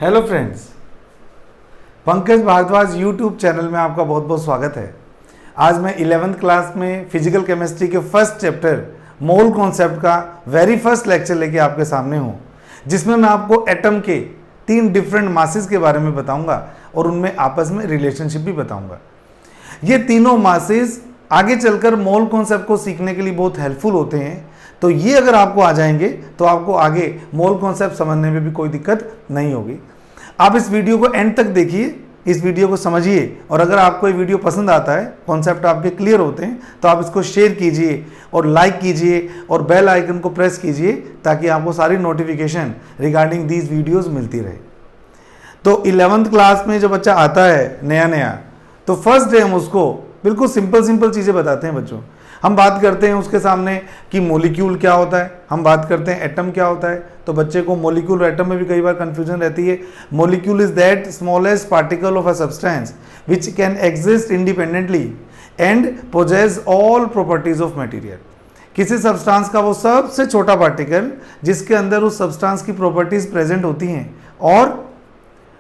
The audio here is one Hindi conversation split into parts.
Hello friends, Pankaj Bhardwaj YouTube channel में आपका बहुत बहुत स्वागत है। आज मैं 11th क्लास में फिजिकल केमिस्ट्री के फर्स्ट चैप्टर मोल कॉन्सेप्ट का वेरी फर्स्ट लेक्चर लेके आपके सामने हूँ, जिसमें मैं आपको एटम के 3 डिफरेंट मासेस के बारे में बताऊंगा और उनमें आपस में रिलेशनशिप भी बताऊंगा। ये तीनों मासेस आगे चलकर मोल कॉन्सेप्ट को सीखने के लिए बहुत हेल्पफुल होते हैं। तो ये अगर आपको आ जाएंगे तो आपको आगे मोल कॉन्सेप्ट समझने में भी कोई दिक्कत नहीं होगी। आप इस वीडियो को एंड तक देखिए, इस वीडियो को समझिए, और अगर आपको ये वीडियो पसंद आता है, कॉन्सेप्ट आपके क्लियर होते हैं, तो आप इसको शेयर कीजिए और लाइक कीजिए और बेल आइकन को प्रेस कीजिए ताकि आपको सारी नोटिफिकेशन रिगार्डिंग दीज वीडियोस मिलती रहे। तो 11th क्लास में जो बच्चा आता है नया, तो फर्स्ट डे हम उसको बिल्कुल सिंपल चीज़ें बताते हैं बच्चों। हम बात करते हैं उसके सामने कि मॉलिक्यूल क्या होता है, हम बात करते हैं एटम क्या होता है। तो बच्चे को मॉलिक्यूल और एटम में भी कई बार कंफ्यूजन रहती है। Molecule is that smallest particle of a substance which can exist independently and possess all properties of material. किसी सब्सटेंस का वो सबसे छोटा पार्टिकल जिसके अंदर उस सब्सटेंस की प्रॉपर्टीज प्रेजेंट होती हैं और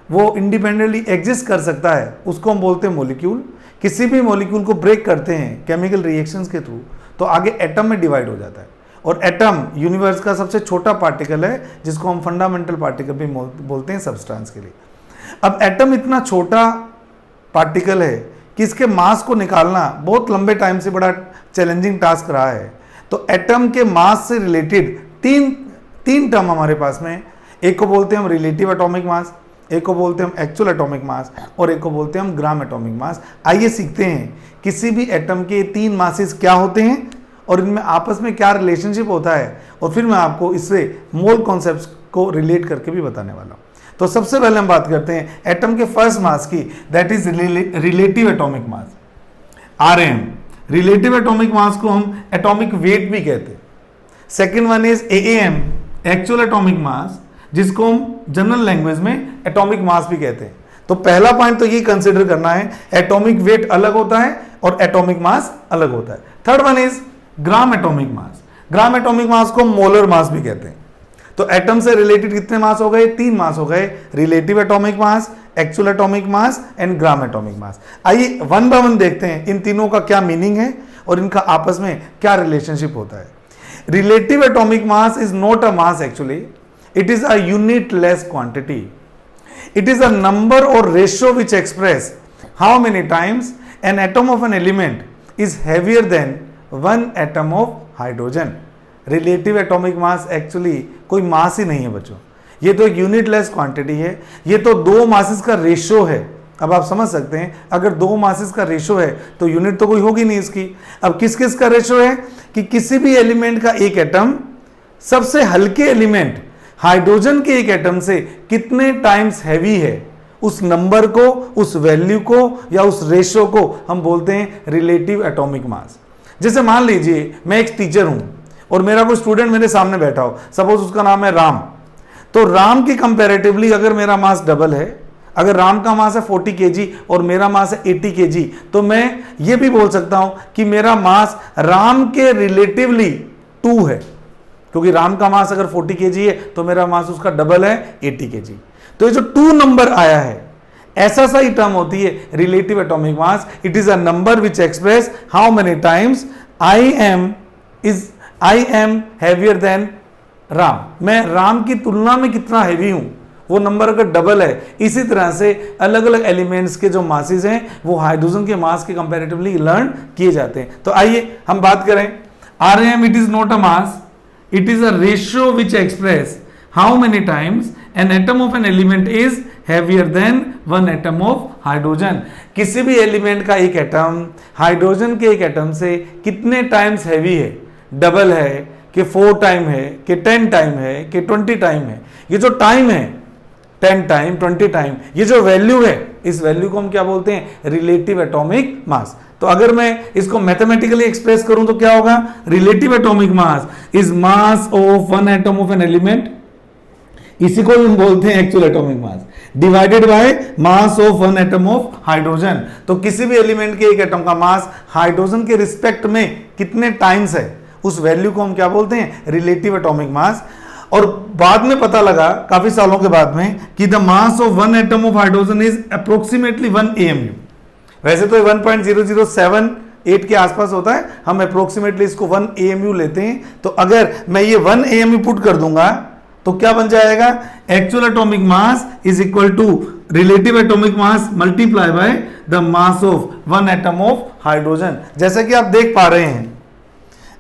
वो इंडिपेंडेंटली एग्जिस्ट कर सकता है, उसको हम बोलते हैं मॉलिक्यूल। किसी भी मॉलिक्यूल को ब्रेक करते हैं केमिकल रिएक्शंस के थ्रू तो आगे एटम में डिवाइड हो जाता है, और एटम यूनिवर्स का सबसे छोटा पार्टिकल है जिसको हम फंडामेंटल पार्टिकल भी बोलते हैं सब्सटेंस के लिए। अब एटम इतना छोटा पार्टिकल है कि इसके मास को निकालना बहुत लंबे टाइम से बड़ा चैलेंजिंग टास्क रहा है। तो एटम के मास से रिलेटेड तीन टर्म हमारे पास में, एक को बोलते हैं हम रिलेटिव एटॉमिक मास, एक को बोलते हैं हम एक्चुअल एटॉमिक मास, और एक को बोलते हैं हम ग्राम एटॉमिक मास। आइए सीखते हैं किसी भी एटम के 3 मासेस क्या होते हैं और इनमें आपस में क्या रिलेशनशिप होता है, और फिर मैं आपको इससे मोल कॉन्सेप्ट्स को रिलेट करके भी बताने वाला हूँ। तो सबसे पहले हम बात करते हैं एटम के फर्स्ट मास की, that is relative atomic mass, Rm। Relative atomic मास को हम एटॉमिक वेट भी कहते हैं। Second one is AAM, actual atomic मास, जिसको हम जनरल लैंग्वेज में एटॉमिक मास भी कहते हैं। तो पहला पॉइंट तो ये कंसीडर करना है, एटॉमिक वेट अलग होता है और एटॉमिक मास अलग होता है। Third one is gram atomic mass. Gram atomic mass को मोलर मास भी कहते हैं। तो एटम से रिलेटेड कितने मास हो गए? 3 मास हो गए, relative atomic mass, actual atomic mass and gram atomic mass. आइए वन बाय वन देखते हैं इन तीनों का क्या मीनिंग है और इनका आपस में क्या रिलेशनशिप होता है। Relative atomic mass is not a mass actually, it is a unitless quantity. It is a number or ratio which express how many times an atom of an element is heavier than one atom of hydrogen. Relative atomic mass actually कोई मास ही नहीं है बच्चों, ये तो एक यूनिटलेस क्वांटिटी है। ये तो 2 मासेस का रेशियो है। अब आप समझ सकते हैं, अगर 2 मासेस का रेशियो है तो यूनिट तो कोई होगी नहीं इसकी। अब किस किस का रेशियो है कि किसी भी एलिमेंट का एक एटम सबसे हल्के एलिमेंट हाइड्रोजन के एक एटम से कितने टाइम्स हैवी है, उस नंबर को, उस वैल्यू को या उस रेशियो को हम बोलते हैं रिलेटिव एटॉमिक मास। जैसे मान लीजिए मैं एक टीचर हूं और मेरा कोई स्टूडेंट मेरे सामने बैठा हो, सपोज उसका नाम है राम। तो राम की कंपैरेटिवली अगर मेरा मास डबल है, अगर राम का मास है 40 kg और मेरा मास है 80 kg, तो मैं ये भी बोल सकता हूं कि मेरा मास राम के रिलेटिवली 2 है, क्योंकि राम का मास अगर 40 kg है तो मेरा मास उसका डबल है 80 kg। तो ये जो 2 नंबर आया है, ऐसा सा ही टर्म होती है relative atomic mass. It is a number which express how many times I am heavier than Ram. मैं राम की तुलना में कितना हैवी हूं, वो नंबर अगर डबल है। इसी तरह से अलग अलग एलिमेंट्स के जो मासेस हैं वो हाइड्रोजन के मास के कंपैरेटिवली लर्न किए जाते हैं। तो आइए हम बात करें Rm। It is not a mass, it is a ratio which express how many times an atom of an element is heavier than one atom of hydrogen। किसी भी एलिमेंट का एक एटम हाइड्रोजन के एक एटम से कितने टाइम्स हैवी है, डबल है कि 4 टाइम है कि 10 टाइम है कि 20 टाइम है। ये जो टाइम है 10 टाइम 20 टाइम, ये जो वैल्यू है, इस वैल्यू को हम क्या बोलते हैं? रिलेटिव एटॉमिक मास। तो अगर मैं इसको मैथमेटिकली एक्सप्रेस करूं तो क्या होगा? Relative atomic mass is mass of one atom of an element, इसी को हम बोलते हैं actual atomic mass, divided by mass of one atom of hydrogen. तो किसी भी एलिमेंट के एक एटम का मास हाइड्रोजन के रिस्पेक्ट में कितने टाइम्स है, उस वैल्यू को हम क्या बोलते हैं? रिलेटिव एटॉमिक मास। और बाद में पता लगा काफी सालों के बाद में कि the mass of one atom of hydrogen is approximately 1 AMU। वैसे तो 1.0078 के आसपास होता है, हम अप्रोक्सीमेटली इसको 1 AMU लेते हैं। तो अगर मैं ये 1 AMU पुट कर दूंगा तो क्या बन जाएगा, actual atomic mass is equal to relative atomic mass multiply by the mass of one atom of hydrogen. जैसा कि आप देख पा रहे हैं,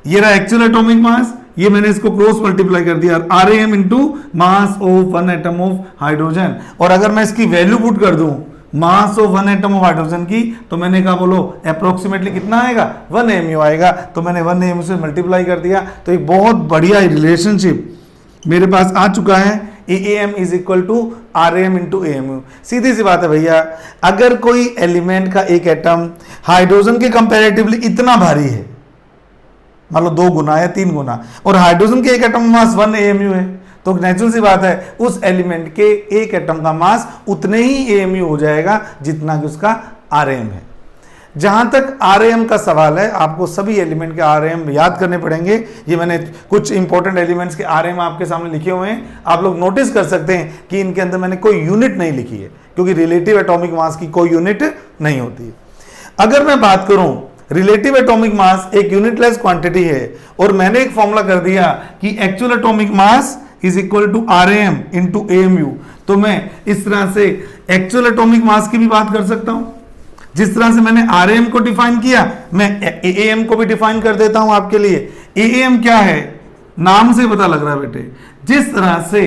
ये रहा एक्चुअल एटॉमिक मास, ये मैंने इसको क्रॉस मल्टीप्लाई कर दिया, RAM into mass of one atom of hydrogen. और अगर मैं इसकी वैल्यू पुट कर दूं मास of one atom of hydrogen की, तो मैंने कहा बोलो अप्रोक्सीमेटली कितना आएगा, 1 AMU आएगा। तो मैंने 1 AMU से मल्टीप्लाई कर दिया। तो एक बहुत बढ़िया रिलेशनशिप मेरे पास आ चुका है, AAM is equal to RAM into AMU। सीधी सी बात है भैया, अगर कोई एलिमेंट का एक एटम हाइड्रोजन के कंपैरेटिवली इतना भारी है, मान लो 2 गुना या 3 गुना, और हाइड्रोजन के एक एटम मास 1 AMU है, तो नेचुरल सी बात है उस एलिमेंट के एक एटम का मास उतने ही AMU हो जाएगा जितना कि उसका RAM है। जहां तक RAM का सवाल है, आपको सभी एलिमेंट के RAM याद करने पड़ेंगे। ये मैंने कुछ इंपॉर्टेंट एलिमेंट्स के RAM आपके सामने लिखे हुए हैं, आप लोग नोटिस कर सकते हैं कि इनके अंदर मैंने कोई यूनिट नहीं लिखी है, क्योंकि रिलेटिव एटॉमिक मास की कोई यूनिट नहीं होती है। अगर मैं बात करूं, रिलेटिव एटॉमिक मास एक यूनिटलेस क्वांटिटी है, और मैंने एक फॉर्मूला कर दिया कि actual atomic mass is equal to RAM into AMU, तो मैं इस तरह से एक्चुअल एटॉमिक मास की भी बात कर सकता हूं। जिस तरह से मैंने RAM को डिफाइन किया, मैं AAM को भी डिफाइन कर देता हूं आपके लिए। AAM क्या है, नाम से पता लग रहा है बेटे, जिस तरह से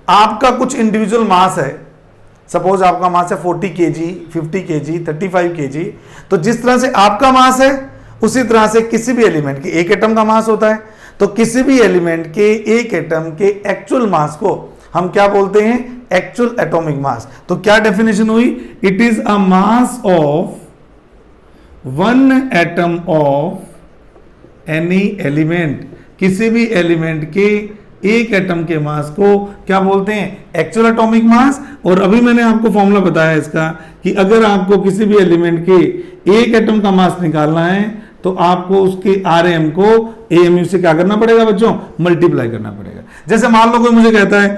आपका कुछ इंडिविजुअल मास है, सपोज आपका मास है 40 kg, 50 kg, 35 kg, तो जिस तरह से आपका मास है उसी तरह से किसी भी एलिमेंट के एक एटम का मास होता है। तो किसी भी एलिमेंट के एक एटम के एक्चुअल मास को हम क्या बोलते हैं, एक्चुअल एटॉमिक मास। तो क्या डेफिनेशन हुई, it is a mass of one atom of any element, किसी भी एलिमेंट के एक एटम के मास को क्या बोलते हैं, एक्चुअल एटॉमिक मास। और अभी मैंने आपको फॉर्मूला बताया इसका कि अगर आपको किसी भी एलिमेंट के एक एटम का मास निकालना है तो आपको उसके RAM को AMU से क्या करना पड़ेगा बच्चों, मल्टीप्लाई करना पड़ेगा। जैसे मान लो कोई मुझे कहता है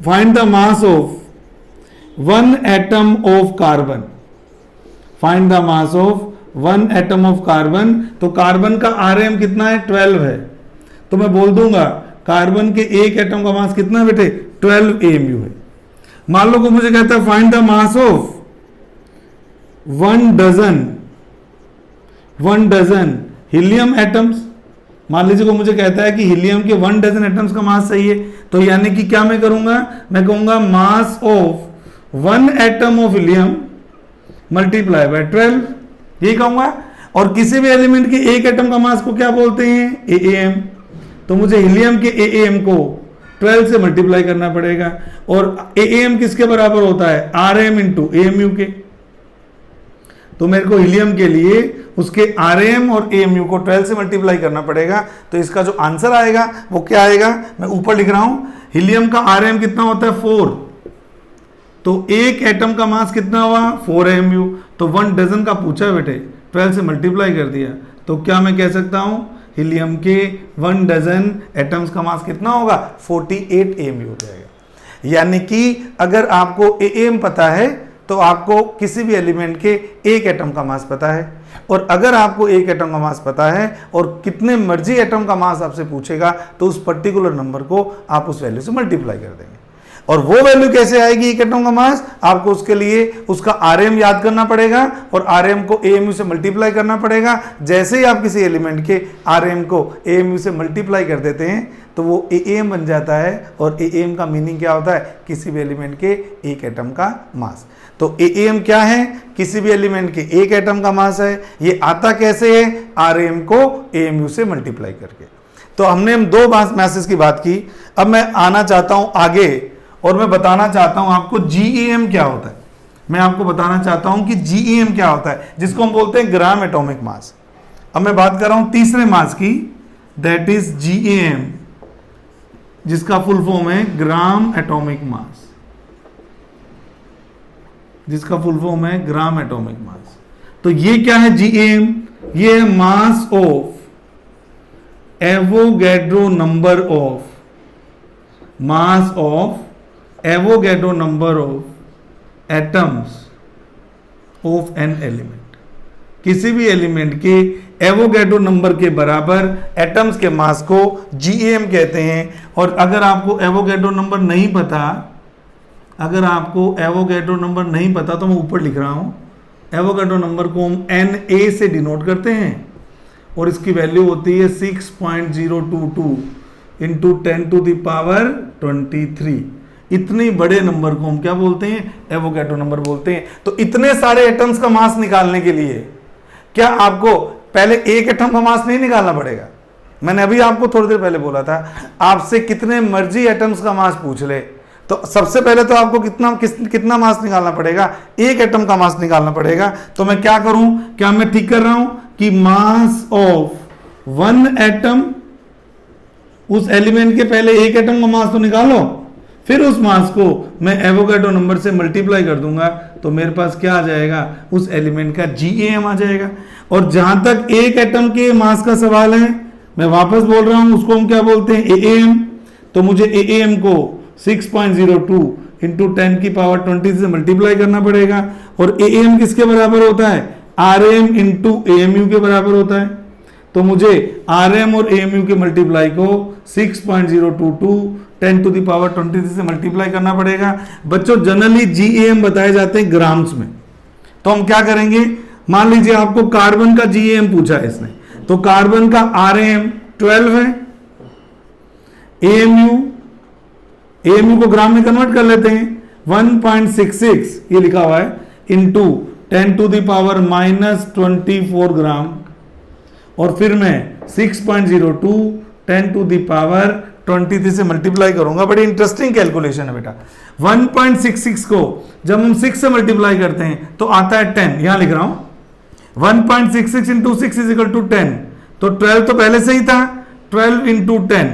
find the mass of one atom of carbon, find the mass of one atom of carbon, तो कार्बन का RAM कितना है, 12 है। तो मैं बोल दूंगा कार्बन के एक एटम का मास कितना है बेटे, 12 AMU है। मान लो को मुझे कहता है find the mass of 1 dozen helium atoms, मान लीजिए को मुझे कहता है कि हीलियम के 1 डजन एटम्स का मास चाहिए, तो यानी कि क्या मैं करूंगा, मैं कहूंगा मास of 1 atom of helium multiply by 12, यही कहूंगा। और किसी भी एलिमेंट के एक एटम का मास को क्या बोलते हैं, AAM, तो मुझे हीलियम के AAM को 12 से मल्टीप्लाई करना पड़ेगा। और AAM किसके बराबर होता है, RAM इंटू AMU के। तो मेरे को हीलियम के लिए उसके RAM और AMU को 12 से मल्टीप्लाई करना पड़ेगा। तो इसका जो आंसर आएगा वो क्या आएगा, मैं ऊपर लिख रहा हूं, हीलियम का RAM कितना होता है, 4, तो एक एटम का मास कितना हुआ, 4 AMU। तो 1 डजन का पूछा है बेटे, 12 से मल्टीप्लाई कर दिया, तो क्या मैं कह सकता हूं हीलियम के 1 डजन एटम्स का मास कितना होगा, 48 AMU हो जाएगा। यानी कि अगर आपको AM पता है तो आपको किसी भी एलिमेंट के एक एटम का मास पता है, और अगर आपको एक एटम का मास पता है और कितने मर्जी एटम का मास आपसे पूछेगा तो उस पर्टिकुलर नंबर को आप उस वैल्यू से मल्टीप्लाई कर देंगे। और वो वैल्यू कैसे आएगी, एक एटम का मास, आपको उसके लिए उसका RAM याद करना पड़ेगा और RAM को AMU से मल्टीप्लाई करना पड़ेगा। जैसे ही आप किसी एलिमेंट के RAM को AMU से मल्टीप्लाई कर देते हैं तो वो AAM बन जाता है। और AAM का मीनिंग क्या होता है, किसी भी एलिमेंट के एक एटम का मास। तो AAM क्या है, किसी भी एलिमेंट के एक एटम का मास है। ये आता कैसे है, RAM को AMU से मल्टीप्लाई करके। तो हमने हम 2 मैसेज की बात की। अब मैं आना चाहता हूं आगे और मैं बताना चाहता हूं आपको GEM क्या होता है। मैं आपको बताना चाहता हूं कि GEM क्या होता है, जिसको हम बोलते हैं ग्राम एटॉमिक मास। अब मैं बात कर रहा हूं तीसरे मास की, दैट इज GEM, जिसका फुल फॉर्म है ग्राम एटॉमिक मास, जिसका फुल फॉर्म है ग्राम एटॉमिक मास। तो ये क्या है GEM, ये है mass of Avogadro number of mass of Avogadro number of atoms of an element. किसी भी एलिमेंट के एवोगैड्रो नंबर के बराबर एटम्स के मास को जीएम कहते हैं। और अगर आपको एवोगैड्रो नंबर नहीं पता, अगर आपको एवोगैड्रो नंबर नहीं पता तो मैं ऊपर लिख रहा हूं, एवोगैड्रो नंबर को हम Na से डिनोट करते हैं और इसकी वैल्यू होती है 6.022 इंटू 10⁻23। इतने बड़े नंबर को हम क्या बोलते हैं? एवोगैड्रो नंबर बोलते हैं। तो इतने सारे एटम्स का मास निकालने के लिए क्या आपको पहले एक एटम का मास नहीं निकालना पड़ेगा? मैंने अभी आपको थोड़ी देर पहले बोला था, आपसे कितने मर्जी एटम्स का मास पूछ ले तो सबसे पहले तो आपको कितना मास निकालना पड़ेगा? एक एटम का मास निकालना पड़ेगा। तो मैं क्या करूं? क्या मैं ठीक कर रहा हूं कि मास ऑफ वन एटम, उस एलिमेंट के पहले एक एटम का मास तो निकालो, फिर उस मास को मैं एवोगैड्रो नंबर से मल्टीप्लाई कर दूंगा तो मेरे पास क्या आ जाएगा? उस एलिमेंट का जीएम आ जाएगा। और जहां तक एक एटम के मास का सवाल है, मैं वापस बोल रहा हूं, उसको हम क्या बोलते हैं? एएम। तो मुझे एएम को 6.02 इंटू 10⁻20 से मल्टीप्लाई करना पड़ेगा। और एएम किसके बराबर होता है? आरएम इंटू एएमयू के बराबर होता है। तो मुझे आरएम और एएमयू के मल्टीप्लाई को 6.022 10⁻20 से मल्टीप्लाई करना पड़ेगा। बच्चों जनरली जीएम बताए जाते हैं ग्राम्स में। तो हम क्या करेंगे? मान लीजिए आपको कार्बन का जीएम पूछा है इसने, तो कार्बन का आरएम 12 है, एएमयू को ग्राम में कन्वर्ट कर लेते हैं, 1.66 ये लिखा हुआ है इंटू 10⁻24 ग्राम। और फिर मैं 6.02 10⁻23 से मल्टीप्लाई करूंगा। बड़ी इंटरेस्टिंग कैलकुलेशन है बेटा। 1.66 को जब हम 6 से मल्टीप्लाई करते हैं तो आता है 10, यहां लिख रहा हूं 1.66 इंटू 6 इज इक्वल टू 10। तो 12 तो पहले से ही था, 12 इंटू 10।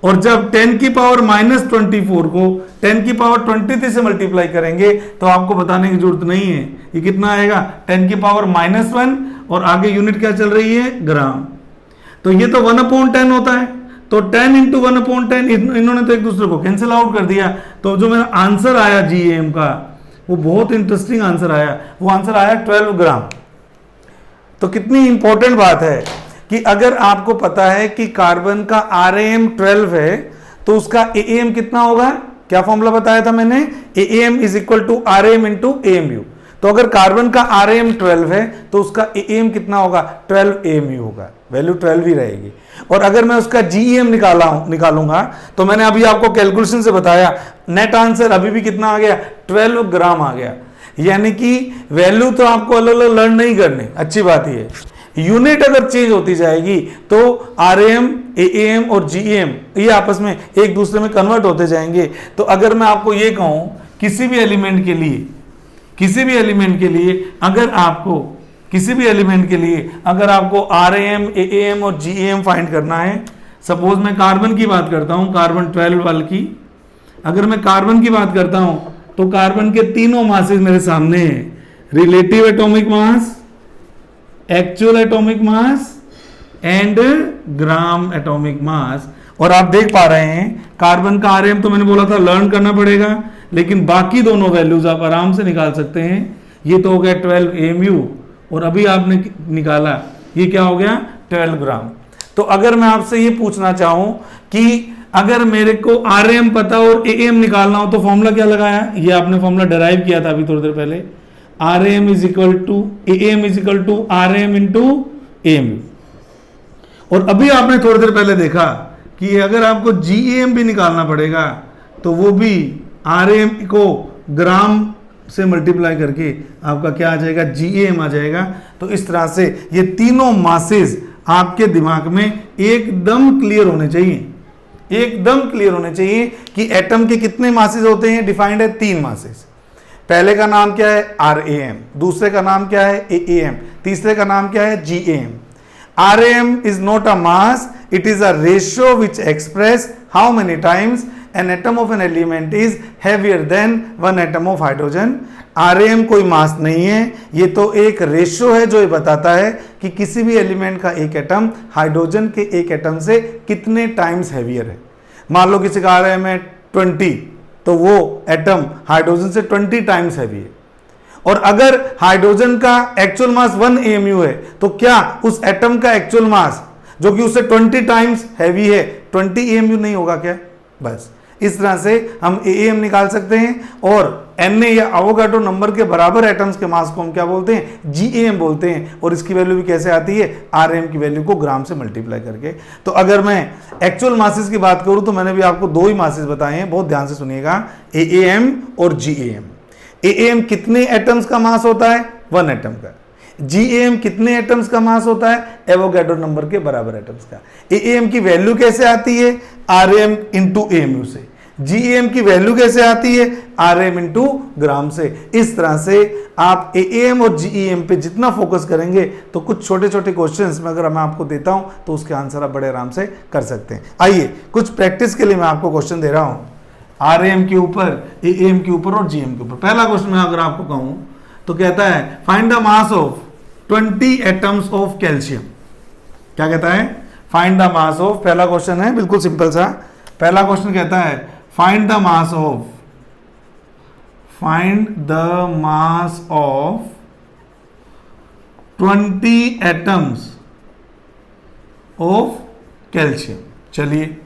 और जब 10⁻24 को 10⁻23 से मल्टीप्लाई करेंगे तो आपको बताने की जरूरत नहीं है ये कितना आएगा, 10⁻1 और आगे यूनिट क्या चल रही है? ग्राम। तो ये तो 1/10 होता है। तो 10 इंटू 1/10 इन्होंने तो एक दूसरे को कैंसिल आउट कर दिया। तो जो मेरा आंसर आया जीएम का वो बहुत इंटरेस्टिंग आंसर आया, वो आंसर आया 12 ग्राम। तो कितनी इंपॉर्टेंट बात है कि अगर आपको पता है कि कार्बन का आरएम 12 है तो उसका एएम कितना होगा? क्या फॉर्मूला बताया था मैंने? AM is equal to RM into AMU. तो अगर कार्बन का आरएम 12 है तो उसका एएम कितना होगा? 12 एएमयू होगा, वैल्यू 12 ही रहेगी। और अगर मैं उसका जीएम निकालूंगा तो मैंने अभी आपको कैलकुलेशन से बताया, नेट आंसर अभी भी कितना आ गया? 12 ग्राम आ गया। यानी कि वैल्यू तो आपको अलग अलग लर्न नहीं करनी, अच्छी बात ये है। यूनिट अगर चेंज होती जाएगी तो आरएम, एएम और जीएम ये आपस में एक दूसरे में कन्वर्ट होते जाएंगे। तो अगर मैं आपको ये कहूं किसी भी एलिमेंट के लिए अगर आपको आरएम, एएम और जीएम फाइंड करना है, सपोज मैं कार्बन की बात करता हूं, कार्बन 12 वाले की, अगर मैं कार्बन की बात करता हूं तो कार्बन के तीनों मासेस मेरे सामने हैं, relative atomic mass, actual atomic mass and gram atomic mass. और आप देख पा रहे हैं कार्बन का आरएम तो मैंने बोला था लर्न करना पड़ेगा, लेकिन बाकी दोनों वैल्यूज आप आराम से निकाल सकते हैं। ये तो हो गया 12 एएमयू और अभी आपने निकाला ये क्या हो गया? 12 ग्राम। तो अगर मैं आपसे ये पूछना चाहूं कि अगर मेरे को आरएम पता और एएम निकालना हो तो फॉर्मूला क्या लगाया? ये आपने फॉर्मूला डिराइव किया था अभी थोड़ी देर पहले, RM is equal to AM is equal to RM into AMU. और अभी आपने थोड़ी देर पहले देखा कि अगर आपको जीएम भी निकालना पड़ेगा तो वो भी आरएम को ग्राम से मल्टीप्लाई करके आपका क्या आ जाएगा? जीएम आ जाएगा। तो इस तरह से ये तीनों मासेस आपके दिमाग में एकदम क्लियर होने चाहिए, एकदम क्लियर होने चाहिए कि एटम के कितने मासेस होते हैं। डिफाइंड है 3 मासेस। पहले का नाम क्या है? आरएएम, दूसरे का नाम क्या है? एएम, तीसरे का नाम क्या है? GM. RM is not a mass, it is a ratio which express how many times an atom of an element is heavier than one atom of hydrogen. RM कोई मास नहीं है, ये तो एक रेशियो है जो ये बताता है कि किसी भी एलिमेंट का एक एटम हाइड्रोजन के एक एटम से कितने टाइम्स हैवियर है। मान लो किसी का आरएम है 20, तो वो एटम हाइड्रोजन से 20 टाइम्स हैवी है। और अगर हाइड्रोजन का एक्चुअल मास 1 AMU है, तो क्या उस एटम का एक्चुअल मास जो कि उससे 20 टाइम्स हैवी है 20 AMU नहीं होगा क्या? बस इस तरह से हम AAM निकाल सकते हैं। और Na या अवोगाड्रो नंबर के बराबर एटम्स के मास को हम क्या बोलते हैं? GAM बोलते हैं। और इसकी वैल्यू भी कैसे आती है? RM की वैल्यू को ग्राम से मल्टीप्लाई करके। तो अगर मैं एक्चुअल मासेस की बात करूं तो मैंने भी आपको 2 ही मासेस बताए हैं, बहुत ध्यान से सुनिएगा, AAM और GAM। AAM कितने एटम्स का मास होता है? 1 एटम का। GAM कितने एटम्स का मास होता है? एवोगाड्रो नंबर के बराबर एटम्स का। AAM की वैल्यू कैसे आती है? RM इंटू AMU से। GAM की वैल्यू कैसे आती है? RM इंटू ग्राम से। इस तरह से आप AAM और GAM पे जितना फोकस करेंगे तो कुछ छोटे छोटे क्वेश्चंस में अगर मैं आपको देता हूं तो उसके आंसर आप बड़े आराम से कर सकते हैं। आइए कुछ प्रैक्टिस के लिए मैं आपको क्वेश्चन दे रहा हूं RM के ऊपर, AAM के ऊपर और GAM के ऊपर। पहला क्वेश्चन मैं अगर आपको कहूं तो कहता है find the mass of 20 atoms of calcium. क्या कहता है? फाइंड द मास ऑफ, पहला क्वेश्चन है बिल्कुल सिंपल सा। पहला क्वेश्चन कहता है find the mass of 20 atoms of calcium. चलिए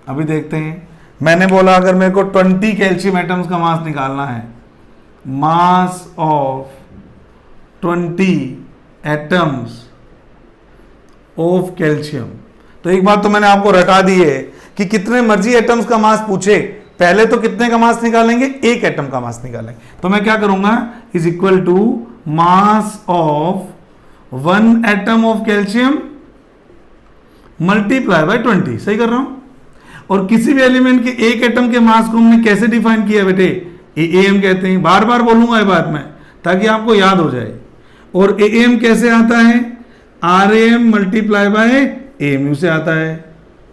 अभी देखते हैं। मैंने बोला अगर मेरे को 20 कैल्शियम एटम्स का मास निकालना है, mass of 20 atoms of calcium, तो एक बात तो मैंने आपको रटा दी है कि कितने मर्जी एटम्स का मास पूछे, पहले तो कितने का मास निकालेंगे? 1 एटम का मास निकालेंगे। तो मैं क्या करूंगा? Is equal to mass of 1 atom of calcium multiply by 20। सही कर रहा हूं? और किसी भी एलिमेंट के 1 एटम के मास को हमने कैसे डिफाइन किया बेटे? AAM कहते हैं। बार बार बोलूंगा ये बात मैं ताकि आपको याद हो जाए। और AAM कैसे आता है? RM मल्टीप्लाई बाय AMU से आता है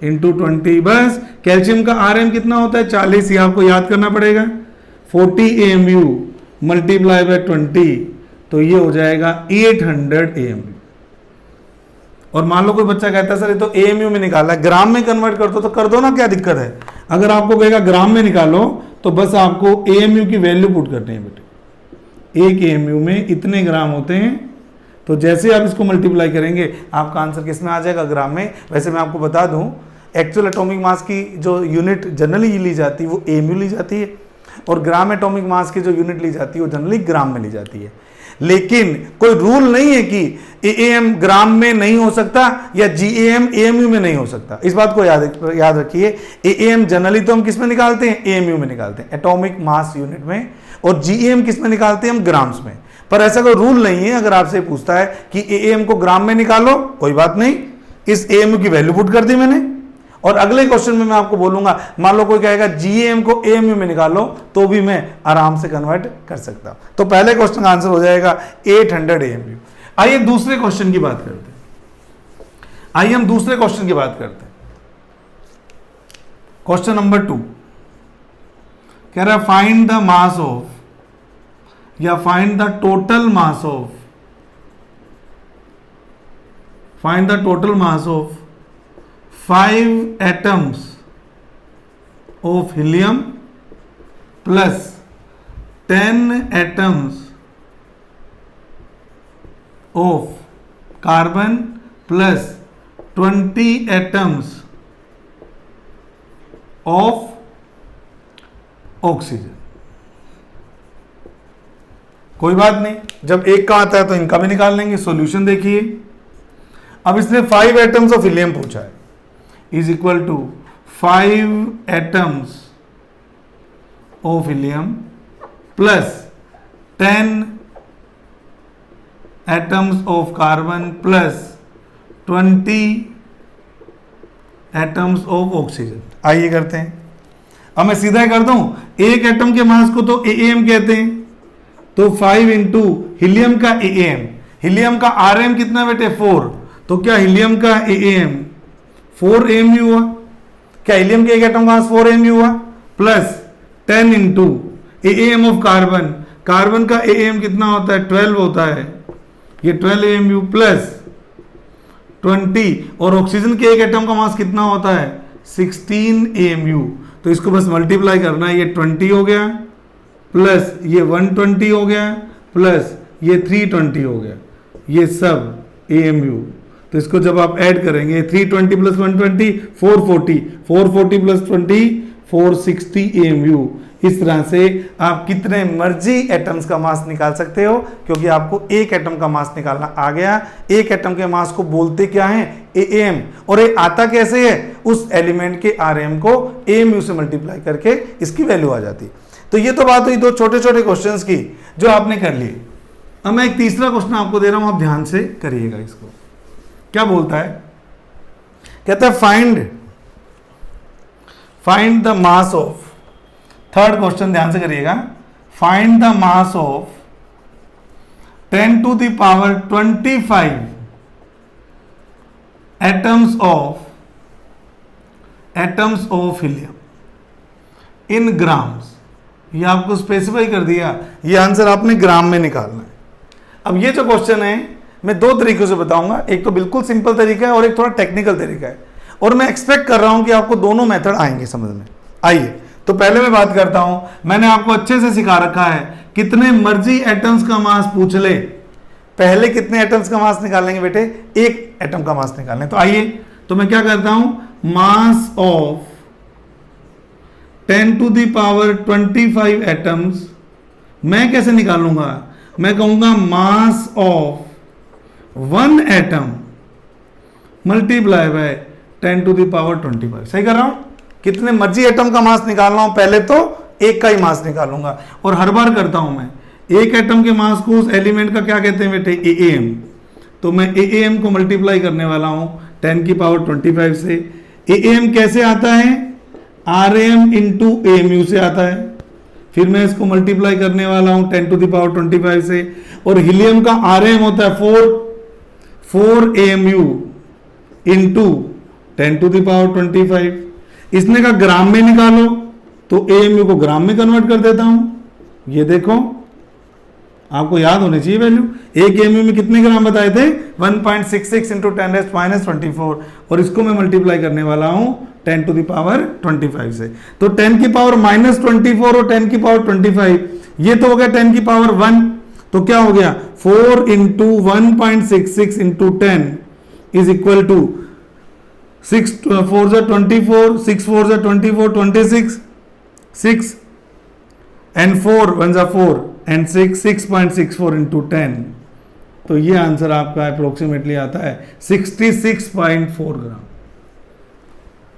इंटू 20। बस कैल्शियम का RM कितना होता है? 40। ये आपको याद करना पड़ेगा। 40 AMU मल्टीप्लाई बाय 20, तो ये हो जाएगा 800 AMU। और मान लो कोई बच्चा कहता है सर ये तो AMU में निकाला है, ग्राम में कन्वर्ट कर दो, तो कर दो ना, क्या दिक्कत है? अगर आपको कहेगा ग्राम में निकालो तो बस आपको AMU की वैल्यू पुट करनी है बेटे। 1 AMU में इतने ग्राम होते हैं, तो जैसे आप इसको मल्टीप्लाई करेंगे आपका आंसर किस में आ जाएगा? ग्राम में। वैसे मैं आपको बता दूं एक्चुअल एटॉमिक मास की जो यूनिट जनरली ली जाती है वो AMU ली जाती है, और ग्राम एटॉमिक मास की जो यूनिट ली जाती है वो जनरली ग्राम में ली जाती है। लेकिन कोई रूल नहीं है कि AAM ग्राम में नहीं हो सकता या GAM AMU में नहीं हो सकता। इस बात को याद रखिए। AAM जनरली तो हम किस में निकालते हैं? AMU में निकालते हैं, एटॉमिक मास यूनिट में। और GAM किस में निकालते हैं? हम ग्राम्स में। पर ऐसा कोई रूल नहीं है। अगर आपसे पूछता है कि AAM को ग्राम में निकालो, कोई बात नहीं, इस AMU की वैल्यू पुट कर दी मैंने। और अगले क्वेश्चन में मैं आपको बोलूंगा, मान लो कोई कहेगा GAM को AMU में निकालो, तो भी मैं आराम से कन्वर्ट कर सकता हूं। तो पहले क्वेश्चन का आंसर हो जाएगा 800 AMU। आइए दूसरे क्वेश्चन की बात करते हैं। आइए हम दूसरे क्वेश्चन की बात करते हैं। क्वेश्चन नंबर 2 कह रहा है फाइंड द मास ऑफ, या find the total mass of, find the total mass of 5 atoms of helium plus 10 atoms of carbon plus 20 atoms of oxygen. कोई बात नहीं, जब एक का आता है तो इनका भी निकाल लेंगे। सॉल्यूशन देखिए। अब इसने 5 एटम्स ऑफ हीलियम पूछा है, is equal to 5 atoms of helium plus 10 atoms of carbon plus 20 atoms of oxygen. आइए करते हैं। अब मैं सीधा कर दूं, एक एटम के मास को तो AAM कहते हैं, तो 5 इंटू हीलियम का AAM, हीलियम का RM कितना बेटे? 4। तो क्या हीलियम का AAM 4 AMU हुआ? क्या हीलियम के एक एटम का मास 4 AMU हुआ? Plus 10 into AAM of carbon, carbon का AAM कितना होता है? 12 होता है, ये 12 AMU प्लस 20। और ऑक्सीजन के एक एटम का मास कितना होता है? 16 AMU। तो इसको बस मल्टीप्लाई करना है, ये 20 हो गया प्लस ये 120 हो गया प्लस ये 320 हो गया, ये सब AMU। तो इसको जब आप ऐड करेंगे 320 प्लस 120 440, 440 प्लस 20 460 AMU। इस तरह से आप कितने मर्जी एटम्स का मास निकाल सकते हो, क्योंकि आपको एक एटम का मास निकालना आ गया। एक एटम के मास को बोलते क्या है, AAM। और ये आता कैसे है, उस एलिमेंट के RAM को AMU से मल्टीप्लाई करके इसकी वैल्यू आ जाती। तो ये तो बात हुई दो छोटे छोटे क्वेश्चंस की जो आपने कर लिए। अब मैं एक तीसरा क्वेश्चन आपको दे रहा हूं, आप ध्यान से करिएगा इसको। क्या बोलता है, कहता है find the mass of, third question ध्यान से करिएगा, find the mass of 10 to the power 25 atoms of helium in grams. ये आपको स्पेसिफाई कर दिया, ये आंसर आपने ग्राम में निकालना है। अब ये जो क्वेश्चन है मैं दो तरीकों से बताऊंगा, एक तो बिल्कुल सिंपल तरीका है और एक थोड़ा टेक्निकल तरीका है, और मैं एक्सपेक्ट कर रहा हूं कि आपको दोनों मेथड आएंगे समझ में। आइए तो पहले मैं बात करता हूं, मैंने आपको अच्छे से सिखा रखा है, कितने मर्जी एटम्स का मास पूछ ले, पहले कितने एटम्स का मास निकालेंगे बेटे, एक एटम का मास निकालने। तो आइए तो मैं क्या करता हूं, mass of 10 to the power 25 atoms मैं कैसे निकालूंगा, मैं कहूंगा मास of 1 atom multiply by 10 to the power 25। सही कर रहा हूं, कितने मर्जी एटम का मास निकालना हो पहले तो एक का ही मास निकालूंगा, और हर बार करता हूं मैं एक एटम के मास को उस एलिमेंट का क्या कहते हैं बेटे, AAM। तो मैं AAM को मल्टीप्लाई करने वाला हूं 10 की पावर 25 से। AAM कैसे आता है, RAM इंटू AMU से आता है। फिर मैं इसको मल्टीप्लाई करने वाला हूं 10 to the power 25 से, और हीलियम का RAM होता है 4 AMU into 10 to the power 25। इसने का ग्राम में निकालो, तो AMU को ग्राम में कन्वर्ट कर देता हूं। ये देखो आपको याद होनी चाहिए वैल्यू, एक AMU में कितने ग्राम बताए थे, 1.66 इंटू 10⁻⁻⁴, और इसको मैं मल्टीप्लाई करने वाला हूं 10 to the power 25 से। तो 10 की पावर -24 और 10 की पावर 25, ये तो हो गया 10 की पावर 1। तो क्या हो गया, 4 into 1.66 into 10 is equal to 6 4 24, 6 4 24, 26, 6 and 4 1 4 and 6.64 into 10। तो ये आंसर आपका अप्रोक्सीमेटली आता है 66.4 ग्राम।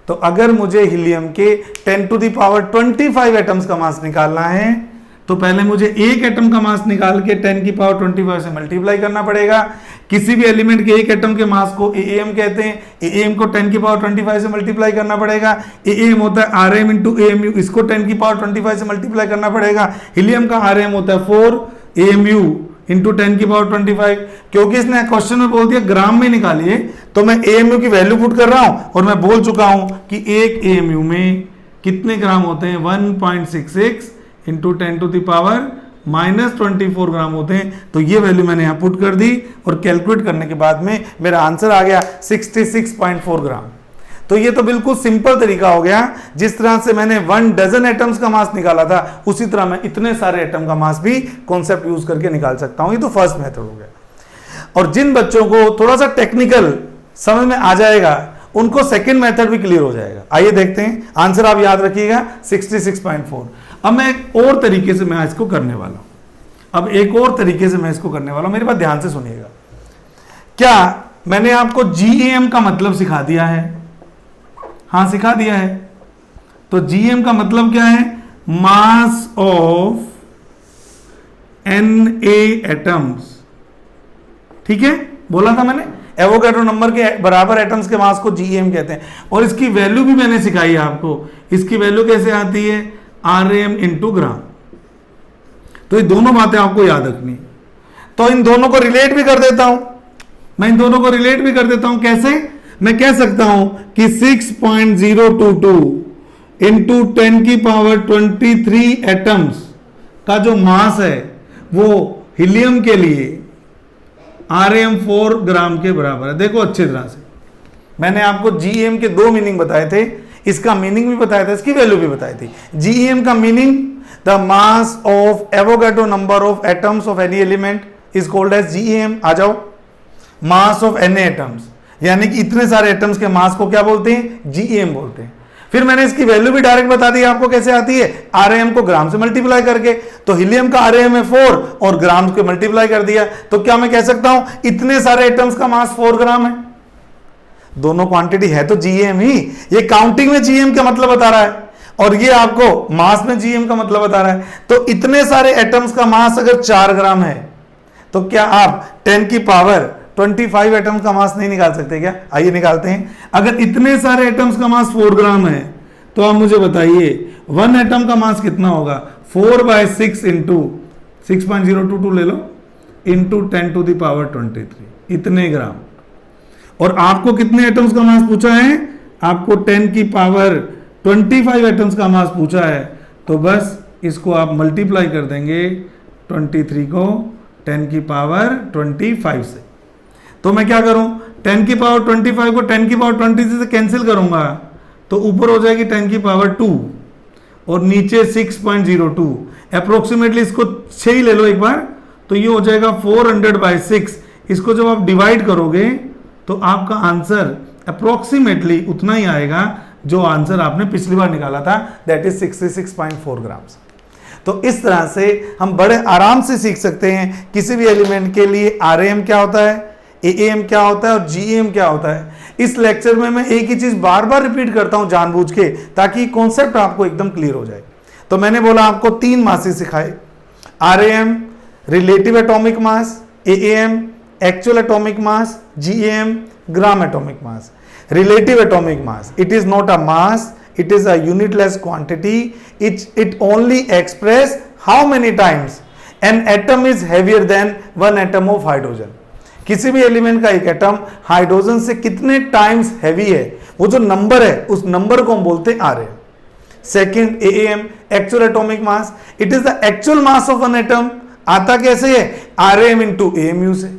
तो अगर मुझे हीलियम के 10 to the power 25 एटम्स का मास निकालना है, तो पहले मुझे एक एटम का मास निकाल के 10 की पावर 25 से मल्टीप्लाई करना पड़ेगा। किसी भी एलिमेंट के एक एटम के मास को AAM कहते हैं, AAM को 10 की पावर 25 से मल्टीप्लाई करना पड़ेगा। AAM होता है RAM इंटू AMU, इसको 10 की पावर 25 से मल्टीप्लाई करना पड़ेगा। हीलियम का RAM होता है 4 AMU इंटू 10 की पावर 25। क्योंकि इसने क्वेश्चन में बोल दिया ग्राम में निकालिए, तो मैं AMU की वैल्यू पुट कर रहा हूं, और मैं बोल चुका हूं कि एक AMU में कितने ग्राम होते हैं, 1.66 इंटू 10 to the power -24 ग्राम होते हैं। तो ये वैल्यू मैंने यहाँ पुट कर दी, और कैलकुलेट करने के बाद में मेरा आंसर आ गया 66.4 ग्राम। तो ये तो बिल्कुल सिंपल तरीका हो गया, जिस तरह से मैंने 1 डजन एटम्स का मास निकाला था, उसी तरह मैं इतने सारे एटम का मास भी कॉन्सेप्ट यूज करके निकाल सकता हूं। ये तो फर्स्ट मेथड हो गया। और जिन बच्चों को थोड़ा सा टेक्निकल समझ में आ जाएगा, उनको सेकेंड मेथड भी क्लियर हो जाएगा। आइए देखते हैं, आंसर आप याद रखिएगा 66.4। अब मैं एक और तरीके से मैं इसको करने वाला हूं, मेरी बात ध्यान से सुनिएगा। क्या मैंने आपको GAM का मतलब सिखा दिया है? हाँ सिखा दिया है। तो GAM का मतलब क्या है, मास ऑफ Na एटम्स। ठीक है, बोला था मैंने, एवोगैड्रो नंबर के बराबर एटम्स के मास को GAM कहते हैं। और इसकी वैल्यू भी मैंने सिखाई है आपको। इसकी वैल्यू कैसे आती है, RAM इंटू ग्राम। तो ये दोनों बातें आपको याद रखनी। तो इन दोनों को रिलेट भी कर देता हूं, कैसे, मैं कह सकता हूं कि 6.022 इंटू 10 की पावर 23 एटम्स का जो मास है वो हीलियम के लिए RAM 4 ग्राम के बराबर है। देखो अच्छी तरह से, मैंने आपको GAM के दो मीनिंग बताए थे। इसका मीनिंग भी बताया था, इसकी वैल्यू भी बताई थी। GeM का meaning, the mass of Avogadro number of atoms of any element is called as GeM। आ जाओ, मास ऑफ एन एटम्स, यानी कि इतने सारे एटम्स के मास को क्या बोलते हैं? GeM बोलते हैं। फिर मैंने इसकी वैल्यू भी डायरेक्ट बता दी आपको कैसे आती है, RAM को ग्राम से मल्टीप्लाई करके। तो हीलियम का RAM है 4 और ग्राम के मल्टीप्लाई कर दिया, तो क्या मैं कह सकता हूं इतने सारे एटम्स का मास 4 ग्राम है। दोनों क्वांटिटी है तो GeM ही, ये काउंटिंग में GeM का मतलब बता रहा है और ये आपको मास में GeM का मतलब बता रहा है। तो इतने सारे एटम्स का मास अगर 4 ग्राम है तो क्या आप 10 की पावर 25 एटम्स का मास नहीं निकाल सकते क्या? आइए निकालते हैं। अगर इतने सारे एटम्स का मास 4 ग्राम है तो आप मुझे बताइए 1 एटम का मास कितना होगा? 4/6 इंटू 6.022 ले लो इंटू 10 टू द पावर 23, इतने ग्राम। और आपको कितने एटम्स का मास पूछा है? आपको 10 की पावर 25 एटम्स का मास पूछा है। तो बस इसको आप मल्टीप्लाई कर देंगे 23 को 10 की पावर 25 से। तो मैं क्या करूं, 10 की पावर 25 को 10 की पावर 23 से कैंसिल करूंगा तो ऊपर हो जाएगी 10 की पावर 2 और नीचे 6.02। अप्रोक्सीमेटली इसको 6 ही ले लो एक बार, तो ये हो जाएगा 400/6। इसको जब आप डिवाइड करोगे तो आपका आंसर अप्रोक्सीमेटली उतना ही आएगा जो आंसर आपने पिछली बार निकाला था, दैट इज 66.4 ग्राम्स। तो इस तरह से हम बड़े आराम से सीख सकते हैं किसी भी एलिमेंट के लिए RAM क्या होता है, AAM क्या होता है और GeM क्या होता है। इस लेक्चर में मैं एक ही चीज बार बार रिपीट करता हूं जानबूझ के, ताकि कॉन्सेप्ट आपको एकदम क्लियर हो जाए। तो मैंने बोला आपको 3 मासेस सिखाए, RAM relative atomic mass, AAM actual atomic mass, GeM gram atomic mass. Relative atomic mass, it is not a mass, it is a unitless quantity, it only express how many times an atom is heavier than one atom of hydrogen। किसी भी एलिमेंट का एक एटम हाइड्रोजन से कितने टाइम्स हैवी है, वो जो नंबर है उस नंबर को हम बोलते हैं RAM। Second AAM actual atomic mass, it is the actual mass of an atom. आता कैसे है? RAM इंटू AMU से।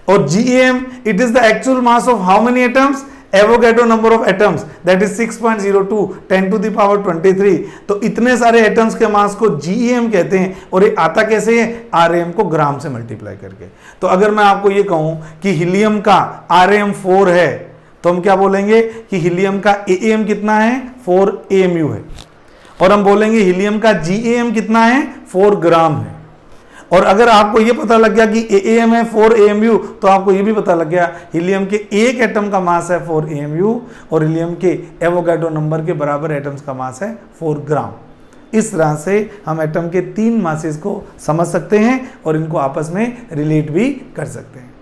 और GeM it is the actual mass of how many atoms, Avogadro number of atoms, that is 6.02 10 to the power 23। तो इतने सारे एटम्स के मास को GeM कहते हैं और ये आता कैसे है? RAM को ग्राम से मल्टीप्लाई करके। तो अगर मैं आपको ये कहूं कि हीलियम का RAM 4 है तो हम क्या बोलेंगे कि हीलियम का AAM कितना है? 4 AMU है। और हम बोलेंगे हीलियम का GeM कितना है? 4 ग्राम है। और अगर आपको ये पता लग गया कि AAM है 4 AMU, तो आपको ये भी पता लग गया हीलियम के एक एटम का मास है 4 AMU और हीलियम के एवोगाड्रो नंबर के बराबर एटम्स का मास है 4 ग्राम। इस तरह से हम एटम के 3 मासेस को समझ सकते हैं और इनको आपस में रिलेट भी कर सकते हैं।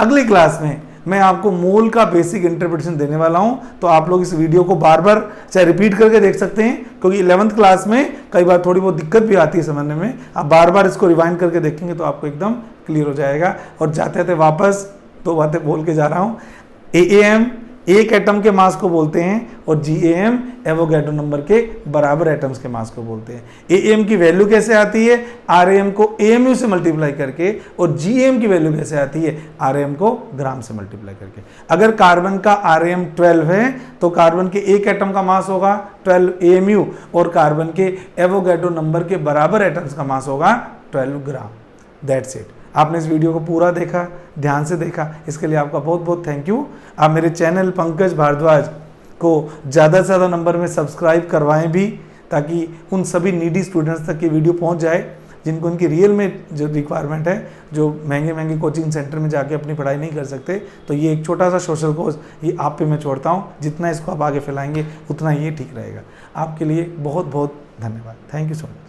अगली क्लास में मैं आपको मोल का बेसिक इंटरप्रिटेशन देने वाला हूं, तो आप लोग इस वीडियो को बार बार चाहे रिपीट करके देख सकते हैं, क्योंकि 11th क्लास में कई बार थोड़ी बहुत दिक्कत भी आती है समझने में। आप बार बार इसको रिवाइंड करके देखेंगे तो आपको एकदम क्लियर हो जाएगा। और जाते जाते वापस 2 बातें बोल के जा रहा हूं। AAM एक एटम के मास को बोलते हैं और GeM एवोगाड्रो नंबर के बराबर एटम्स के मास को बोलते हैं। AAM की वैल्यू कैसे आती है? RAM को AMU से मल्टीप्लाई करके। और GeM की वैल्यू कैसे आती है? RAM को ग्राम से मल्टीप्लाई करके। अगर कार्बन का RAM 12 है तो कार्बन के एक एटम का मास होगा 12 AMU और कार्बन के एवोगाड्रो नंबर के बराबर एटम्स का मास होगा 12 ग्राम। That's it. आपने इस वीडियो को पूरा देखा, ध्यान से देखा, इसके लिए आपका बहुत बहुत थैंक यू। आप मेरे चैनल पंकज भारद्वाज को ज़्यादा से ज़्यादा नंबर में सब्सक्राइब करवाएं भी, ताकि उन सभी नीडी स्टूडेंट्स तक ये वीडियो पहुंच जाए जिनको उनकी रियल में जो रिक्वायरमेंट है, जो महंगे महंगे कोचिंग सेंटर में जाके अपनी पढ़ाई नहीं कर सकते। तो ये एक छोटा सा सोशल कोर्स ये आप पे मैं छोड़ता हूँ। जितना इसको आप आगे फैलाएंगे उतना ये ठीक रहेगा। आपके लिए बहुत बहुत धन्यवाद। Thank you so much.